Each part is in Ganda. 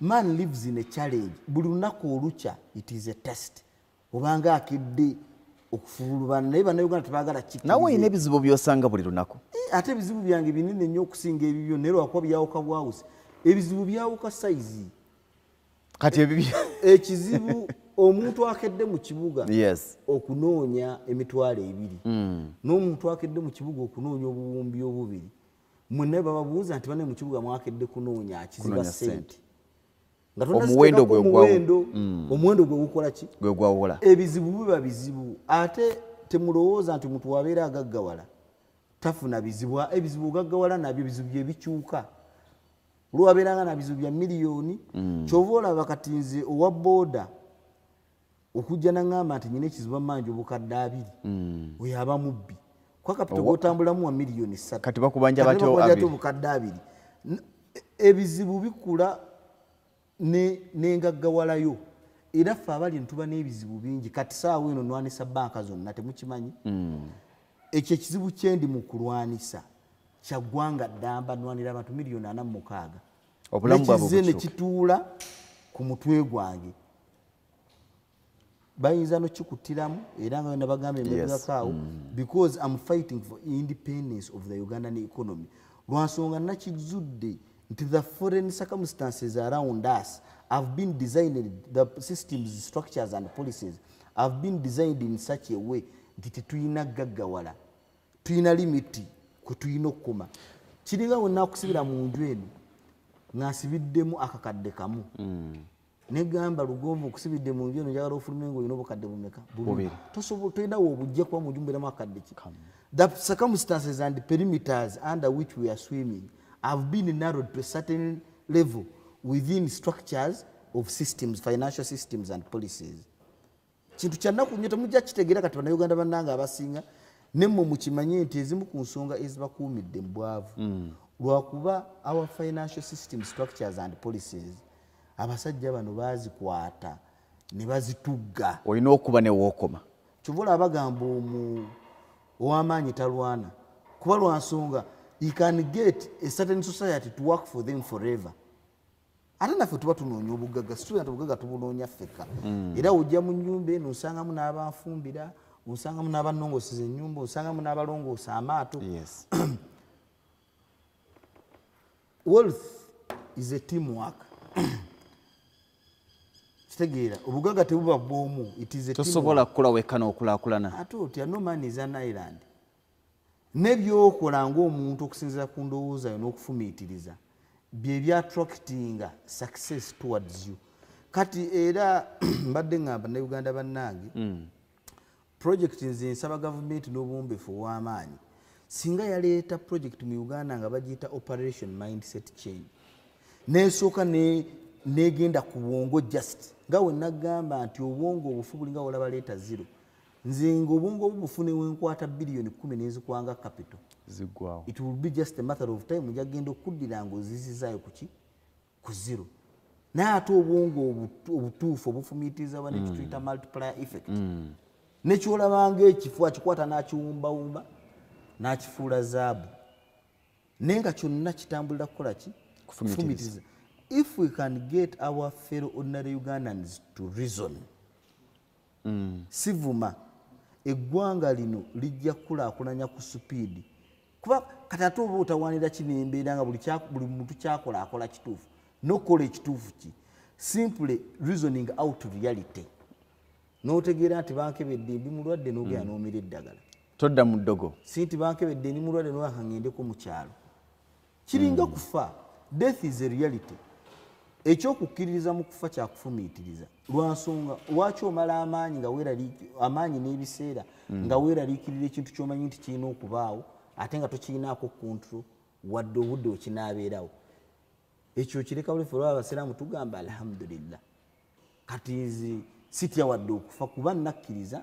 Man lives in a challenge. Buli lunaku olukya, it is a test. Obanga akidde okufulubana naye bannayuganda tebagala kikkirize. Nawe olina ebizibu by'osanga buli lunaku. Ate ebizibu byange binene nnyo okusinga ebibyo naye lwakuba byawuka bwawusi. Ebizibu byawuka sayizi. Kati ebibyo ekizibu omuntu akedde mu kibuga yes. Okunoonya emitwalo 2 n'omuntu akedde mu kibuga okunoonya obuwumbi obubiri mwenna bababuuza nti bane mu kibuga mwakedde kunoonya akiziba ssente nga omuwendo gwe gukola ki gwe gwawula ebizibu biba bizibu ate temulowooza nti omuntu wabeera agaggawala tafuna bizibu ebizibu gaggawala nabyo bizibu bye bikyuka lwabeeranga na bizibu bya miliyoni kyova olaba kati nze owa booda okujja naŋŋamba nti nyina ekizibu amanji obukadde 2 oyo aba mubbi kwa kapito gotambulamu wa miliyoni 3 kati bakubanja batyo obukadde 2 ebizibu bikula n'engaggawalayo era ffe abali ntuba n'ebizibu bingi kati saawa eno nwanisa banka zonna temukimanyi ekyo ekizibu kyendi mu kulwanisa kyaggwanga ddamba nwanira abantu miliyoni 46 obulamu bwabwe nekituula ku mutwe gwange bayinza nokikuttiramu era nga wena bagamba embegakaawo because I'm fighting for independence of the Ugandan economy lwansonga nakizudde nti the foreign circumstances around us have been designed, the systems, structures and policies have been designed in such a way nti tetuyina gaggawala tuyina limiti kwe tuyina okukoma kiringa wonna akusibira mu nju eno ng'asibiddemu akakadde kamu negamba Lugonvu okusibidde mu nju eno njagala ofulume ng'olina obukadde bumeka bubiri tosobola toyinawo obujja kuba mu nju mbeeramu akadde ki the circumstances and perimeters under which we are swimming have been narrowed to a certain level within structures of systems, financial systems and policies. Kintu kyannaku nnyo temujja kitegeera kati bannayuganda bannanga abasinga nemmwe mukimanye nti ezimu ku nsonga ezibakuumidde mu bwavu lwakuba our financial system structures and policies abasajja bano bazikwata ne bazitugga olina okuba ne wookoma kyovula abagamba ow'amaanyi talwana kuba lwansonga you can get a certain society to work for them forever. Ate naffe tuba tunoonya obugagga situyanta obugagga tubunoonya ffekka era ojja mu nnyumba eno osangamu n'abanfumbira osangamu n'abannongoseza ennyumba osangamu n'abalongoosa amaato. Wealth is a teamwork. Kitegeera obugagga tebuba bw'omu, it is a teamwork. Tosobola kukola wekka n'okulaakulana. Ate otya no man is an island. Nebyokola ng'omuntu okusinziira ku ndowooza yo n'okufumiitiriza bye byattractinga success towards you. Kati era mbadde ngamba ne Uganda bannange project nze nsaba gavumenti n'obuwombeefu obw'amaanyi singa yaleeta project mu Uganda nga bagiyita operation mindset change n'esooka negenda ku bwongo just nga we nagamba nti obwongo obufu bulinga olaba leeta 0 nze ng'obwongo obubufu ne wenkwata biliyoni 10 n'ezikwanga capital zigwawo, it will be just a matter of time njagenda okuddira ng'ozizizaayo kuki ku 0 naye ate obwongo obutuufu obufumiitiriza bane kituyita multiplier effect nekyolabanga ekifu akikwata n'akiwumbawumba n'akifuula zaabu naye nga kyonna kitambulira kukola ki kufumiitiriza. If we can get our fellow ordinary Ugandans to reason sivuma eggwanga lino lijja kulaakulanya ku supiidi kuba kati ate oba otawaanira kinembeera nga buli muntu kyakola akola kituufu nokukola ekituufu ki simply reasoning out reality n'otegeera nti bankebedde ndi mulwadde n'ogenda n'omira eddagala todda mu ddogo si nti bankebedde ndi mulwadde n'oyaka ngendeko mu kyalo kiringa kufa. Death is a reality. Ekyokukkiririza mu kufa kyakufumiitiriza lwansonga lwaki omala amaanyi n'ebiseera nga weeraliikirira ekintu ky'omanyi nti kirina okubaawo ate nga tokirinaako kontro wadde obudde okinaabeerawo. Ekyo kireka bulefe olwaba abasiraamu tugamba alhamdulillah kati nze sitya wadde okufa kuba nakkiriza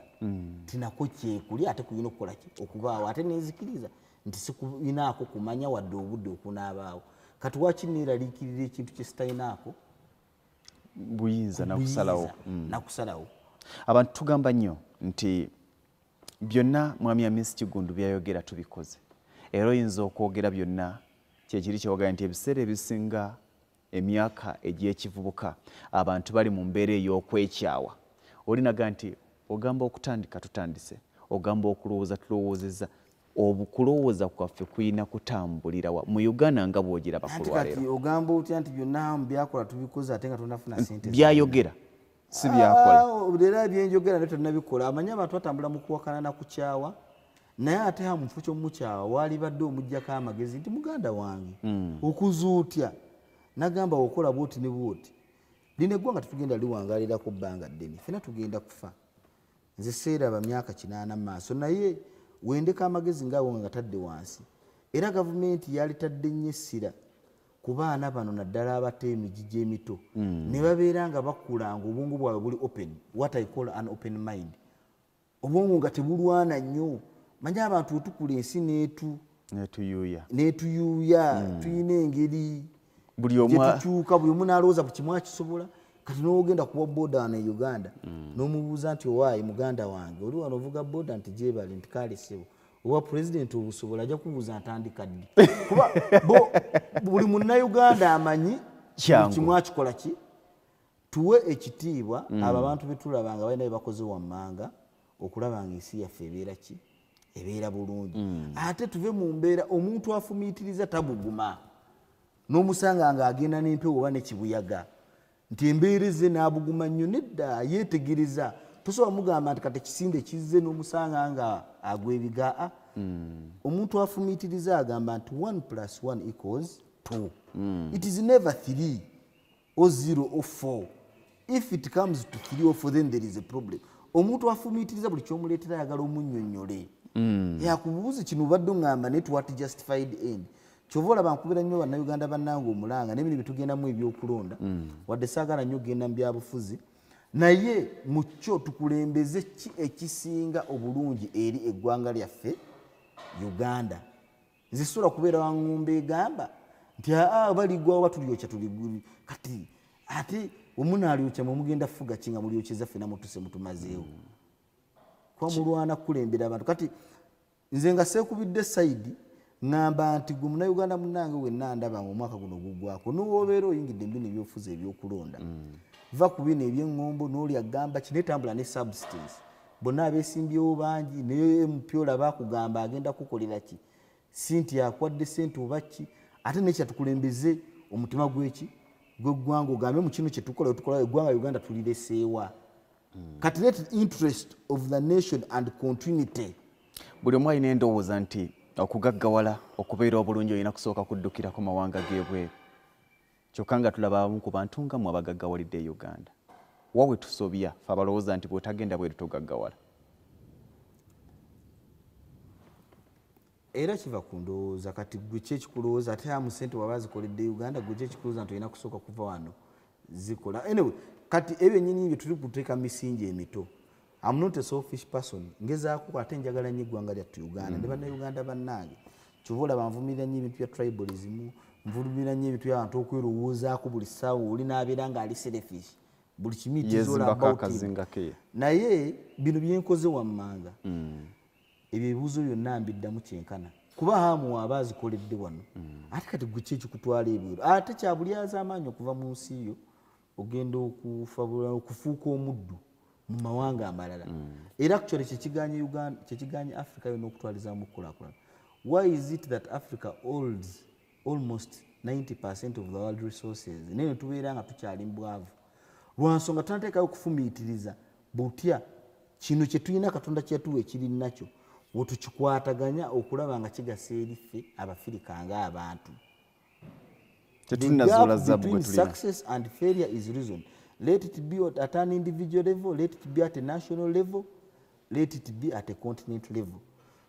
tinako kyekuli ate kulina okukola ki okubaawo ate neezikiriza nti sikuyinaako kumanya wadde obudde okunaabaawo kati waki neeraliikirira ekintu kye sitalinaako buyinza nakusalawo. Abantu tugamba nnyo nti byonna mwami Hamisi Kigundu byayogera tubikoze era oyinza okwogera byonna kyekiri kyewagaa nti ebiseera ebisinga emyaka egy'ekivubuka abantu bali mu mbeera ey'okwekyawa olinaga nti ogamba okutandika tutandise ogamba okulowooza tulowoozezza obukulowooza kwaffe kuyina kutambulira mu Uganda nga bw'ogiraba ku lwaleero kati ogamba otya nti byonna byakola tubikoze ate nga tunafuna ssente byayogera si byakola era byenjogera naye tonnabikola amanyi abantu batambula mu kuwakana na kukyawa naye ate ha mu kifo ky'omukyawa waali badde omuggyako amagezi nti muganda wange okuzuutya nagamba okola bwoti ne bwoti lino eggwanga tetugenda liwangaalirako bbanga ddene fena tugenda kufa nze seeraba myaka 8 mu maaso naye wendeka amagezi ngaawo nga tadde wansi era gavumenti yalitadde nnyo essira ku baana bano naddala abato emigi gy'emito ne babeera nga bakula nga obwongo bwabwe buli open what I call an open mind obwongo nga tebulwana nnyo manyi abantu wetukula ensi netuyuuya tuyina engeri gyetukyuka buli omu n'alowooza buli kimu akisobola kati n'ogenda kuwa boda wano e Uganda n'omubuuza nti owaayi muganda wange oli wano ovuga boda nti gyebali nti kaalesebo owa pulezidenti obusobola ajja kubuuza ntandika ddi kuba buli munnayuganda amanyi kimu akikola ki tuwe ekitiibwa abo abantu betulaba nga balina bye bakoze wammanga okulaba nga ensi yaffe ebeera ki ebeera bulungi ate tuve mu mbeera omuntu afumiitiriza tabuguma n'omusanga nga agenda n'empewo oba nekibuyaga nti embeera ze n'abuguma nnyo nedda yeetegereza tosobola mugamba nti kati ekisinde kizze n'omusanga nga agwa ebigaa omuntu afumiitiriza agamba nti 1 + 1 = 2 it is never 3 or 0 or 4 if it comes to 3 or 4 then there is a problem omuntu afumiitiriza buli kyomuleetera ayagala omunnyonnyole yakubuuza kino obadde oŋŋamba net what justified end kyova olaba nkubira nnyo bannayuganda bannange omulanga n'ebino bye tugendamu ebyokulonda wadde saagala nnyo okugenda mu byabufuzi naye mu kyo tukulembeze ki ekisinga obulungi eri eggwanga lyaffe Uganda nze sobola kubeera waŋŋumba egamba nti baligwawo batulyokya tuliguli kati ate omunaalyokya mumugenda fuga kinga mulyokyeza ffena mutuse mutumazeewo kuba mulwana kukulembera abantu kati nze nga seekubidde sayidi ngamba nti gwe munnayuganda munnange wenna ndaba nga omwaka guno gugwako n'owobeera oyingidde mbino ebyofuzi ebyokulonda va ku bino eby'eŋŋombo n'oli agamba kinetambula ne substance bonna abeesimbyewo bangi naye MP olaba akugamba agenda kukolera ki sinti akwadde sente oba ki ate nekyatukulembeze omutima gw'eki gw'eggwanga ogambe mu kino kyetukola eggwanga Uganda tulireseewa kati let interest of the nation and continuity buli omu alina endowooza nti okugaggawala okubeera obulungi olina kusooka kuddukira ku mawanga g'ebweru kyokka nga tulaba abamu ku bantu nga mmwe abagaggawalidde e Uganda wawe tusobya fe abalowooza nti bw'otagenda bweru togaggawala era kiva ku ndowooza kati gwe ki ekikulowooza ate amu ssente waba zikoledde Uganda gwe ki ekikulowooza nti olina kusooka kuva wano zikola anyway kati ebyo nnyini bye tuli kuteeka misingi emito I'm not a selfish person ngezaako ate njagala nnyo eggwanga lyattu Uganda ne bannayuganda bannange kyova olaba nvumirira nnyo ebintu bya tribalism nvumirira nnyo ebintu by'abantu okwerowoozaako buli ssaawa oli n'abeera ng'ali selfish buli kimitizoolabauti naye bino byenkoze wammanga ebyo ebibuuzo byonna mbiddamu kyenkana kuba hamu aba azikoledde wano ate kati gwe ki ekikutwala ebweru ate kyabulyaza amaanyi okuva mu nsi yo ogenda okufuuka omuddu mu mawanga amalala era actually kyekiganye Africa yonna okutwalizaamu okukulaakulana why is it that Africa holds almost 90% of the world resources naye tubeera nga tukyali mbwavu lwansonga tunateekayo okufumiitiriza butya kino kye tulina Katonda kyeyatuwa ekiri nakyo wetukikwataganya okulaba nga kigasa eriffe Abafirika ng'abantu success and failure is reason let it be at an individual level let it be at a national level let it be at a continent level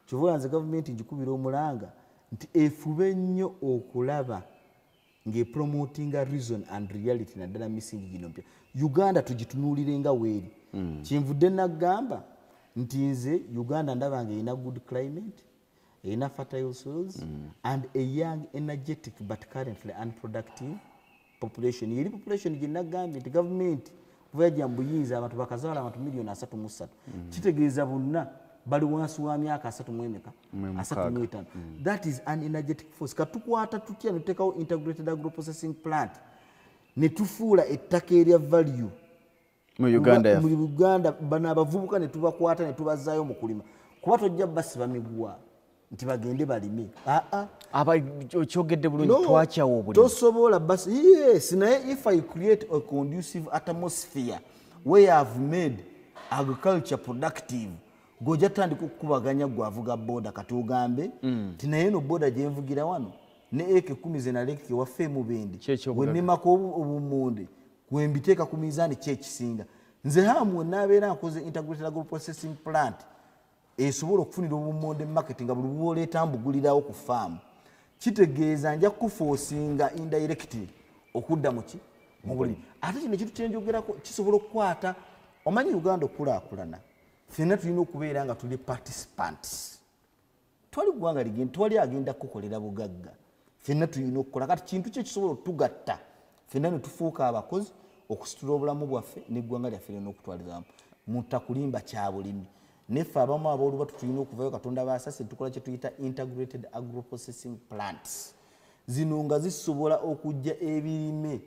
kyova nze gavumenti njikubira omulanga nti efube nnyo okulaba ng'epromotinga reason and reality naddala misingi gino mpya Uganda tugitunuulire nga weeri kyenvudde nagamba nti nze Uganda ndaba nga erina good climate erina fertile soils and a young energetic but currently unproductive population yeri population gye nagambye nti gavumenti kuva yajja mu buyinza abantu bakazaala abantu miliyoni 33 kitegeeza bonna bali wansi wa myaka 35 that is an energetic force katukwata tutya nuteekawo integrated agro processing plant ne tufuula ettaka erya value mu Uganda mu Uganda bano abavubuka ne tubakwata ne tubazaayo mu kulima kuba tojja basiba miguwa nti bagende balime kyogedde bulungi twakyawo obulimi tosobola basi yes naye if I create a conducive atmosphere where I've made agriculture productive gojja tandika okukubaganya gwavuga boda kati ogambe nti naye no boda gye nvugira wano ne eke 10 ze naleke waffe mu bindi wennemako obumonde kwembiteeka ku mizaani kyekisinga nze hamwe nabeera nkoze integrated agro processing plant esobola okufunira obumonde market nga buli bwoleeta mbugulirawo ku farm kitegeeza nja kuforcinga indirectly okudda muki mu bulimi ate kino ekintu kyenjogerako kisobola okukwata omanyi Uganda okulaakulana ffenna tulina okubeera nga tuli participants twali ggwanga ligenda twali agenda kukolera bugagga ffenna tulina okukola kati kintu kye kisobola otugatta ffenna ne tufuuka abakozi okusitula obulamu bwaffe n'eggwanga lyaffe lirina okutwalizamu mutakulimba kya bulimi neffe abamu aboolubatu tulina okuvayo katonda baasase tukola kye tuyita integrated agro processing plants zino nga zisobola okujja ebirime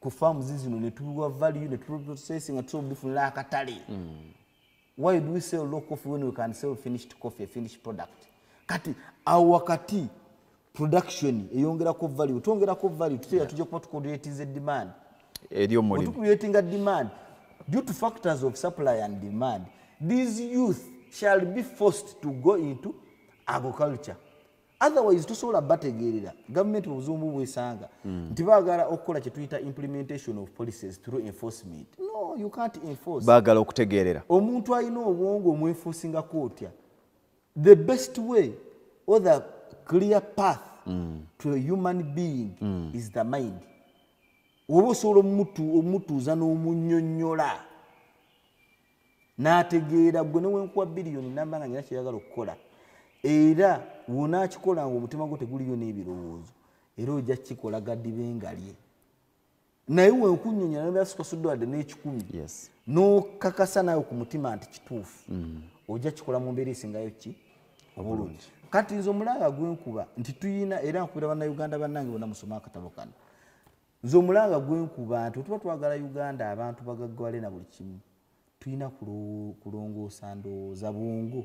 ku farms zino ne tubiwa value ne tuprocessing nga tusobola bifunira akatale why do we sell low coffee when we can sell finished coffee a finished product kati awo wakati production eyongerako value twongerako value tutera tujja kuba tucreating demand eri omulimu creating a demand due to factors of supply and demand these youth shall be forced to go into agriculture otherwise tosobola bategeerera government obuzungu bwesanga nti baagala okukola kye tuyita implementation of policies through enforcement no you can't enforce baagala okutegeerera omuntu alina obwongo omwefuusingako otya the best way or the clear path to a human being is the mind oba osobola omutuuza n'omunnyonnyola n'ategeera gwe newenkuwa biliyoni namba nga nyina kyeyagala okukola era wonaakikola nga omutima gwo teguliyo n'ebirowoozo era ojja kukikola gaddibe engalye naye wenkunnyonnyola nebyasukasudde wadde n'ekikumi n'okakasa nawe ku mutima nti kituufu ojja kikola mu mbeera esingayo ki obulungi kati nze omulanga gwenkuba nti tuyina era nkubira bannayuganda bannange bonna musoma akatabo kano nze omulanga gwenkuba nti otuba twagala Uganda abantu bagaggawale na buli kimu tuyina kulongoosa ndowooza bwongo